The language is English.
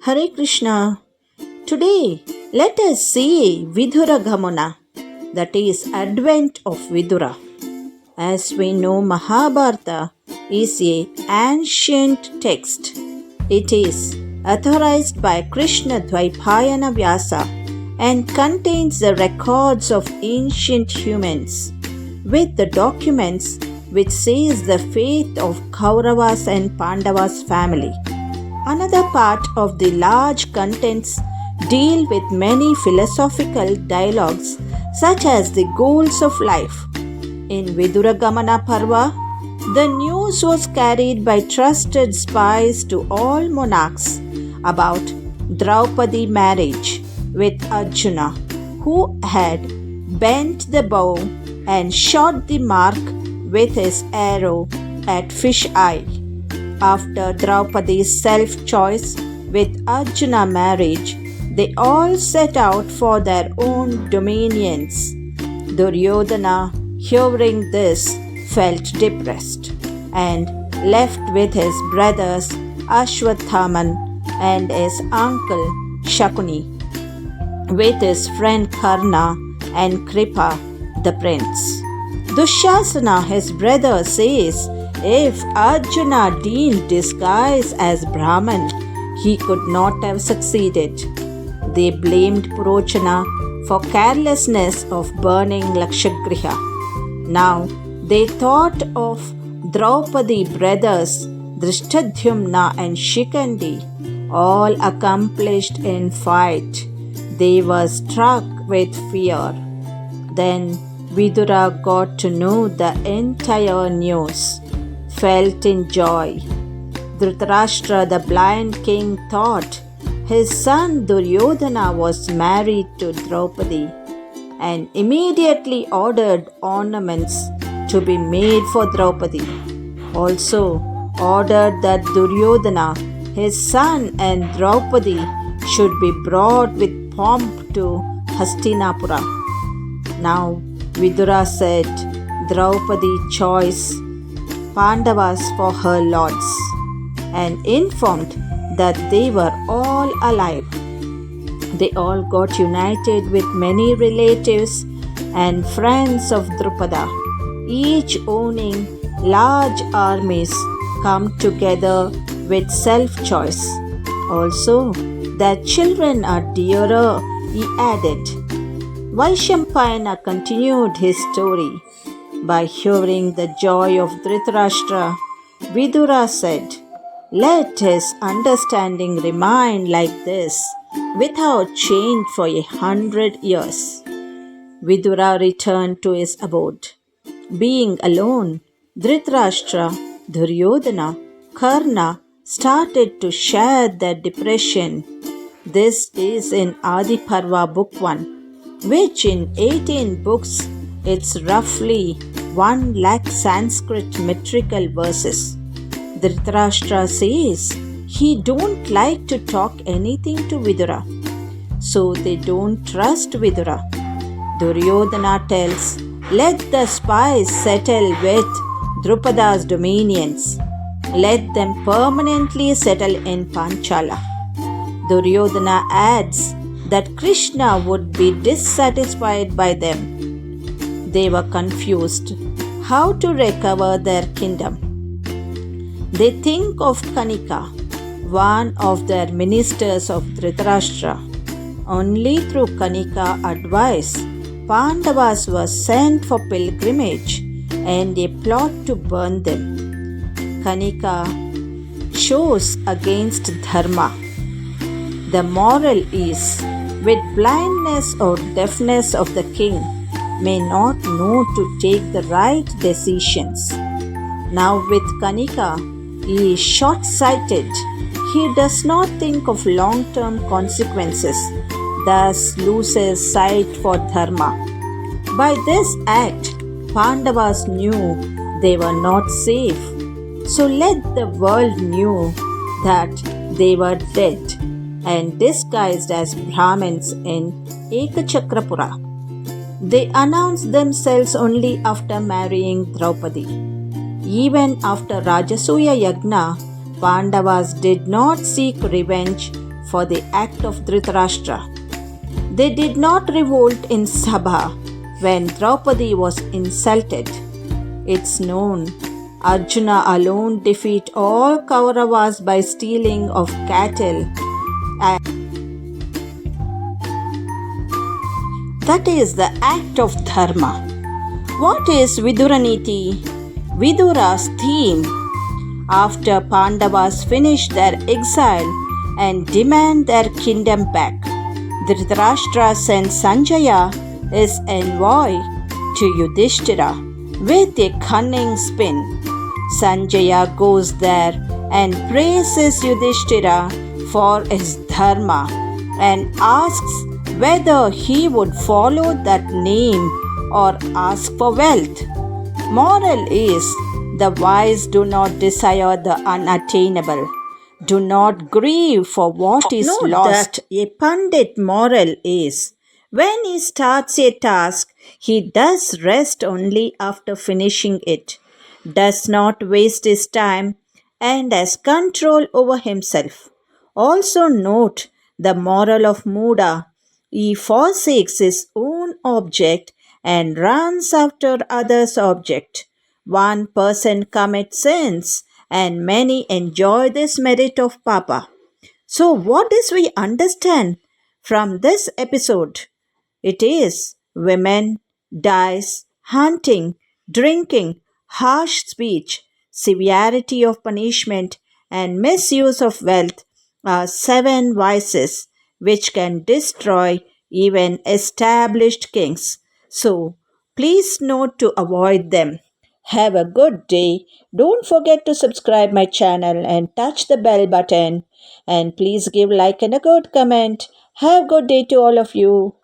Hare Krishna. Today, let us see Vidhuragamana, that is Advent of Vidura. As we know, Mahabharata is an ancient text. It is authorized by Krishna Dvaipayana Vyasa and contains the records of ancient humans with the documents which says the fate of Kauravas and Pandavas family. Another part of the large contents deal with many philosophical dialogues such as the goals of life. In Vidhuragamana Parva, the news was carried by trusted spies to all monarchs about Draupadi marriage with Arjuna, who had bent the bow and shot the mark with his arrow at Fish Eye. After Draupadi's self-choice with Arjuna marriage, they all set out for their own dominions. Duryodhana, hearing this, felt depressed and left with his brothers Ashwathaman and his uncle Shakuni, with his friend Karna and Kripa, the prince. Dushasana, his brother, says if Arjuna deemed disguise as Brahman, he could not have succeeded. They blamed Purochana for carelessness of burning Lakshagriha. Now they thought of Draupadi brothers Drishtadhyumna and Shikandi, all accomplished in fight. They were struck with fear. Then Vidura got to know the entire news, felt in joy. Dhritarashtra, the blind king, thought his son Duryodhana was married to Draupadi and immediately ordered ornaments to be made for Draupadi. Also ordered that Duryodhana, his son, and Draupadi should be brought with pomp to Hastinapura. Now Vidura said Draupadi chose Pandavas for her lords and informed that they were all alive. They all got united with many relatives and friends of Drupada, each owning large armies come together with self-choice. Also, their children are dearer, he added. Vaishampayana continued his story. By hearing the joy of Dhritarashtra, Vidura said, let his understanding remain like this, without change for 100 years. Vidura returned to his abode. Being alone, Dhritarashtra, Duryodhana, Karna started to share their depression. This is in Adi Parva Book 1, which in 18 books it's roughly 1 lakh Sanskrit metrical verses. Dhritarashtra says he don't like to talk anything to Vidura, so they don't trust Vidura. Duryodhana tells, let the spies settle with Drupada's dominions. Let them permanently settle in Panchala. Duryodhana adds that Krishna would be dissatisfied by them. They were confused how to recover their kingdom. They think of Kanika, one of their ministers of Dhritarashtra. Only through Kanika advice, Pandavas were sent for pilgrimage and a plot to burn them. Kanika shows against Dharma. The moral is, with blindness or deafness of the king, may not know to take the right decisions. Now with Kanika, he is short-sighted. He does not think of long-term consequences, thus loses sight for Dharma. By this act, Pandavas knew they were not safe. So let the world knew that they were dead and disguised as Brahmins in Ekachakrapura. They announced themselves only after marrying Draupadi. Even after Rajasuya Yagna, Pandavas did not seek revenge for the act of Dhritarashtra. They did not revolt in Sabha when Draupadi was insulted. It's known Arjuna alone defeat all Kauravas by stealing of cattle. That is the act of dharma. What is Viduraniti? Vidura's theme. After Pandavas finish their exile and demand their kingdom back, Dhritarashtra sends Sanjaya, his envoy, to Yudhishthira with a cunning spin. Sanjaya goes there and praises Yudhishthira for his dharma and asks whether he would follow that name or ask for wealth. Moral is, the wise do not desire the unattainable. Do not grieve for what is lost. That a Pandit moral is, when he starts a task, he does rest only after finishing it, does not waste his time, and has control over himself. Also note the moral of Muda. He forsakes his own object and runs after others' object. One person commits sins and many enjoy this merit of Papa. So what does we understand from this episode? It is women, dice, hunting, drinking, harsh speech, severity of punishment, and misuse of wealth are 7 vices which can destroy even established kings. So please note to avoid them. Have a good day. Don't forget to subscribe my channel and touch the bell button. And please give like and a good comment. Have a good day to all of you.